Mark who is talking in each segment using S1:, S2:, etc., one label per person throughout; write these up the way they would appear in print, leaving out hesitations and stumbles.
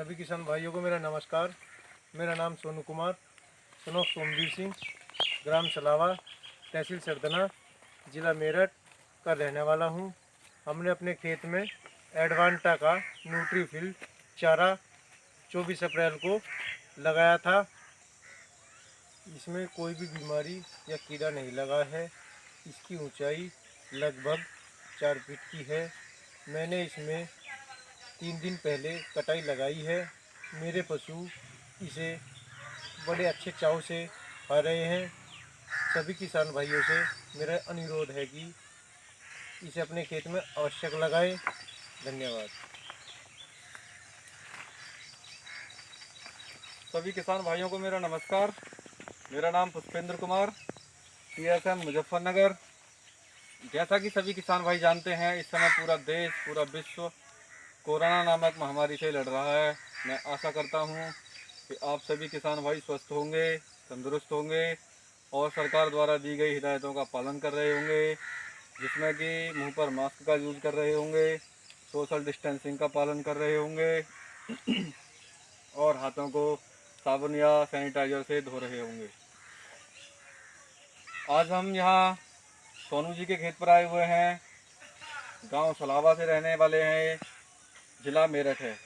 S1: सभी किसान भाइयों को मेरा नमस्कार। मेरा नाम सोनू कुमार, सन ऑफ सोमवीर सिंह, ग्राम सलावा, तहसील सरदना, ज़िला मेरठ का रहने वाला हूँ। हमने अपने खेत में एडवांटा का न्यूट्रीफिल चारा 24 अप्रैल को लगाया था। इसमें कोई भी बीमारी या कीड़ा नहीं लगा है। इसकी ऊंचाई लगभग 4 फीट की है। मैंने इसमें 3 दिन पहले कटाई लगाई है। मेरे पशु इसे बड़े अच्छे चाव से खा रहे हैं। सभी किसान भाइयों से मेरा अनुरोध है कि इसे अपने खेत में आवश्यक लगाएं। धन्यवाद।
S2: सभी किसान भाइयों को मेरा नमस्कार। मेरा नाम पुष्पेंद्र कुमार, TSM मुजफ्फरनगर। जैसा कि सभी किसान भाई जानते हैं, इस समय पूरा देश, पूरा विश्व कोरोना नामक महामारी से लड़ रहा है। मैं आशा करता हूं कि आप सभी किसान भाई स्वस्थ होंगे, तंदुरुस्त होंगे और सरकार द्वारा दी गई हिदायतों का पालन कर रहे होंगे, जिसमें कि मुंह पर मास्क का यूज़ कर रहे होंगे, सोशल डिस्टेंसिंग का पालन कर रहे होंगे और हाथों को साबुन या सैनिटाइजर से धो रहे होंगे। आज हम यहाँ सोनू जी के खेत पर आए हुए हैं। गांव सलावा से रहने वाले हैं, ज़िला मेरठ है।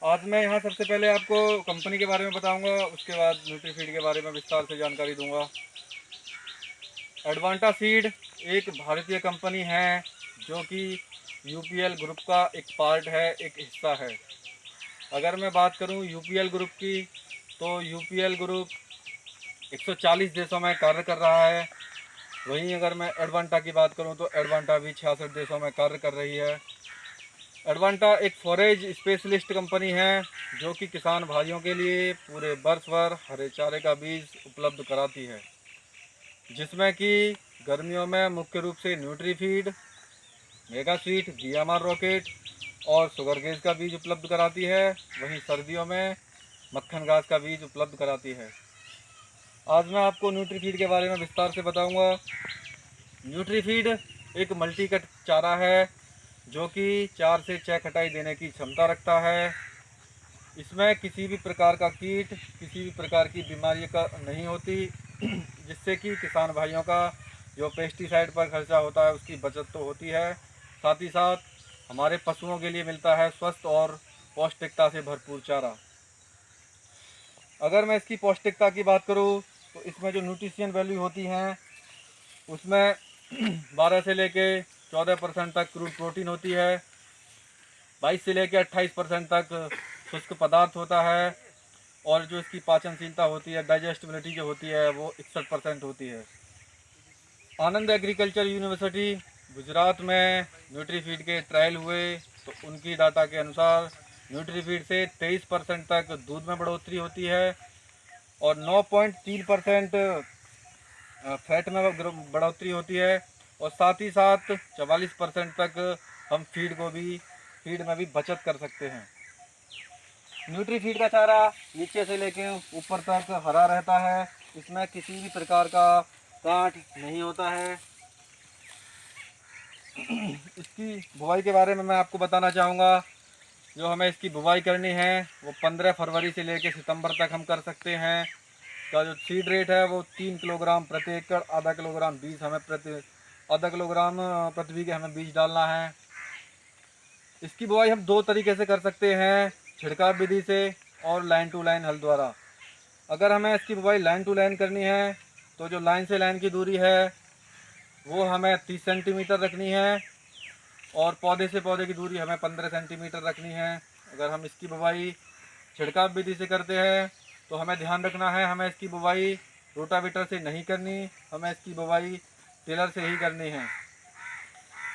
S2: आज मैं यहाँ सबसे पहले आपको कंपनी के बारे में बताऊंगा, उसके बाद न्यूट्रीफीड के बारे में विस्तार से जानकारी दूंगा। एडवांटा सीड एक भारतीय कंपनी है जो कि UPL ग्रुप का एक पार्ट है, एक हिस्सा है। अगर मैं बात करूं UPL ग्रुप की, तो UPL ग्रुप 140 देशों में कार्य कर रहा है। वहीं अगर मैं एडवांटा की बात करूं तो एडवांटा भी 66 देशों में कार्य कर रही है। एडवांटा एक फॉरेज स्पेशलिस्ट कंपनी है जो कि किसान भाइयों के लिए पूरे वर्ष भर हरे चारे का बीज उपलब्ध कराती है, जिसमें कि गर्मियों में मुख्य रूप से न्यूट्रीफीड, मेगा स्वीट, GMR रॉकेट और शुगर गेज का बीज उपलब्ध कराती है। वहीं सर्दियों में मक्खन घास का बीज उपलब्ध कराती है। आज मैं आपको न्यूट्रीफीड के बारे में विस्तार से बताऊंगा। न्यूट्रीफीड एक मल्टी कट चारा है जो कि 4 से 6 कटाई देने की क्षमता रखता है। इसमें किसी भी प्रकार का कीट, किसी भी प्रकार की बीमारी का नहीं होती, जिससे कि किसान भाइयों का जो पेस्टिसाइड पर खर्चा होता है उसकी बचत तो होती है, साथ ही साथ हमारे पशुओं के लिए मिलता है स्वस्थ और पौष्टिकता से भरपूर चारा। अगर मैं इसकी पौष्टिकता की बात करूं तो इसमें जो न्यूट्रिशन वैल्यू होती हैं उसमें 12 से लेके 14% तक क्रूड प्रोटीन होती है, 22 से लेके 28% तक शुष्क पदार्थ होता है और जो इसकी पाचनशीलता होती है, डाइजेस्टिबिलिटी जो होती है, वो 61% होती है। आनंद एग्रीकल्चर यूनिवर्सिटी गुजरात में न्यूट्रीफीड के ट्रायल हुए तो उनकी डाटा के अनुसार न्यूट्रीफीड से 23% तक दूध में बढ़ोतरी होती है और 9.3% फैट में बढ़ोतरी होती है और साथ ही साथ 44% तक हम फीड में भी बचत कर सकते हैं। न्यूट्रीफीड का चारा नीचे से लेके ऊपर तक हरा रहता है। इसमें किसी भी प्रकार का कांट नहीं होता है। इसकी बुवाई के बारे में मैं आपको बताना चाहूँगा। जो हमें इसकी बुवाई करनी है वो 15 फरवरी से लेकर सितंबर तक हम कर सकते हैं। का जो सीड रेट है वो 3 किलोग्राम प्रति एकड़, आधा किलोग्राम बीज हमें आधा किलोग्राम प्रति बीघे हमें बीज डालना है। इसकी बुवाई हम 2 तरीके से कर सकते हैं, छिड़काव विधि से और लाइन टू लाइन हल द्वारा। अगर हमें इसकी बुवाई लाइन टू लाइन करनी है तो जो लाइन से लाइन की दूरी है वो हमें 30 सेंटीमीटर रखनी है और पौधे से पौधे की दूरी हमें 15 सेंटीमीटर रखनी है। अगर हम इसकी बुवाई छिड़काव विधि से करते हैं तो हमें ध्यान रखना है, हमें इसकी बुवाई रोटावेटर से नहीं करनी, हमें इसकी बुवाई टिलर से ही करनी है।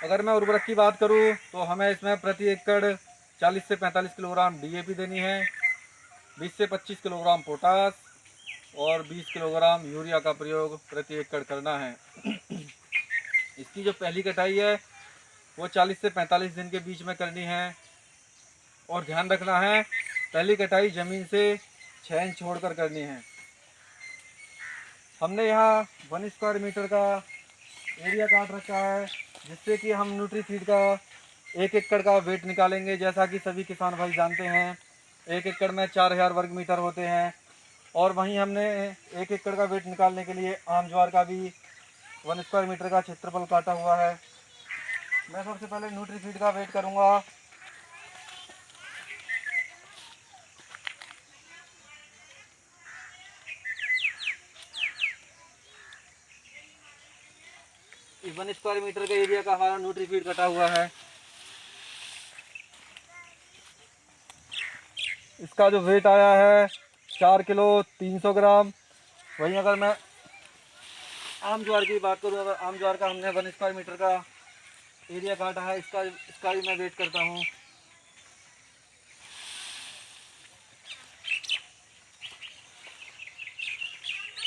S2: अगर मैं उर्वरक की बात करूं तो हमें इसमें प्रति एकड़ 40 से 45 किलोग्राम DAP देनी है, 20 से 25 किलोग्राम पोटास और 20 किलोग्राम यूरिया का प्रयोग प्रति एकड़ करना है। इसकी जो पहली कटाई है वो 40 से 45 दिन के बीच में करनी है और ध्यान रखना है पहली कटाई ज़मीन से 6 इंच छोड़कर करनी है। हमने यहाँ 1 स्क्वायर मीटर का एरिया काट रखा है, जिससे कि हम न्यूट्रीफीड का 1 एकड़ का वेट निकालेंगे। जैसा कि सभी किसान भाई जानते हैं 1 एकड़ में 4000 वर्ग मीटर होते हैं। और वहीं हमने 1 एकड़ का वेट निकालने के लिए आम ज्वार का भी 1 स्क्वायर मीटर का क्षेत्रफल काटा हुआ है। मैं सबसे पहले न्यूट्रीफीड का वेट करूँगा। इस 1 स्क्वायर मीटर के एरिया का हमारा न्यूट्रीफीड कटा हुआ है। इसका जो वेट आया है 4 किलो 300 ग्राम। वहीं अगर मैं आम ज्वार की बात करूँ, अगर आम ज्वार का हमने 1 स्क्वायर मीटर का एरिया काटा है, इसका भी मैं वेट करता हूँ।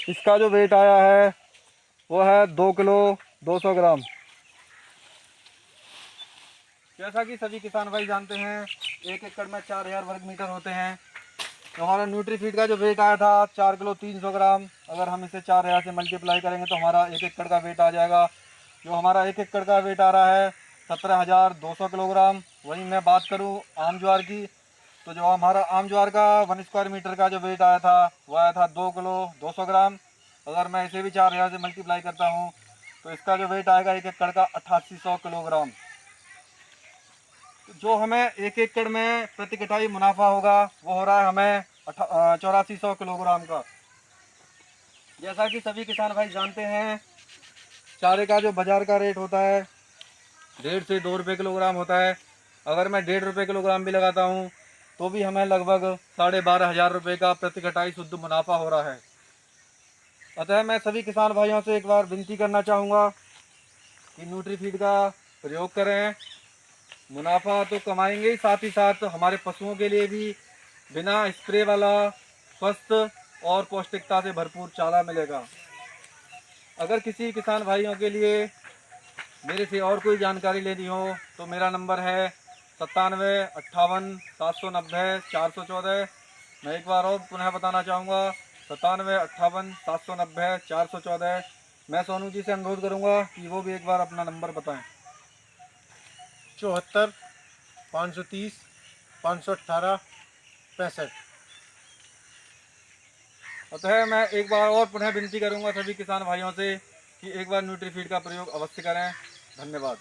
S2: इसका जो वेट आया है वो है 2 किलो 200 ग्राम। जैसा कि सभी किसान भाई जानते हैं, 1 एकड़ में 4000 वर्ग मीटर होते हैं। तो हमारा न्यूट्रीफीड का जो वेट आया था 4 किलो 300 ग्राम। अगर हम इसे 4000 से मल्टीप्लाई करेंगे तो हमारा 1 एकड़ का वेट आ जाएगा। जो हमारा 1 एकड़ का वेट आ रहा है 17200 किलोग्राम। वहीं मैं बात करूं आम ज्वार की, तो जो हमारा आम ज्वार का 1 स्क्वायर मीटर का जो वेट आया था वो आया था 2 किलो 200 ग्राम। अगर मैं इसे भी 4000 से मल्टीप्लाई करता हूँ तो इसका जो वेट आएगा 1 एकड़ का 8800 किलोग्राम। जो हमें 1 एकड़ में प्रति कटाई मुनाफा होगा वो हो रहा है हमें 8400 किलोग्राम का। जैसा कि सभी किसान भाई जानते हैं, चारे का जो बाजार का रेट होता है 1.5 से 2 रुपये किलोग्राम होता है। अगर मैं 1.5 रुपये किलोग्राम भी लगाता हूँ तो भी हमें लगभग 12,500 रुपये का प्रति कटाई शुद्ध मुनाफा हो रहा है। अतः मैं सभी किसान भाइयों से एक बार विनती करना चाहूँगा कि न्यूट्रीफीड का प्रयोग करें। मुनाफा तो कमाएंगे ही, साथ ही साथ हमारे पशुओं के लिए भी बिना स्प्रे वाला स्वस्थ और पौष्टिकता से भरपूर चारा मिलेगा। अगर किसी किसान भाइयों के लिए मेरे से और कोई जानकारी लेनी हो तो मेरा नंबर है 97 58 790 414। मैं एक बार और पुनः बताना चाहूँगा 97 58 790 414। मैं सोनू जी से अनुरोध करूँगा कि वो भी एक बार अपना नंबर बताएं।
S1: 74 530 518 65।
S2: अतः मैं एक बार और पुनः विनती करूंगा सभी किसान भाइयों से कि एक बार न्यूट्रीफीड का प्रयोग अवश्य करें। धन्यवाद।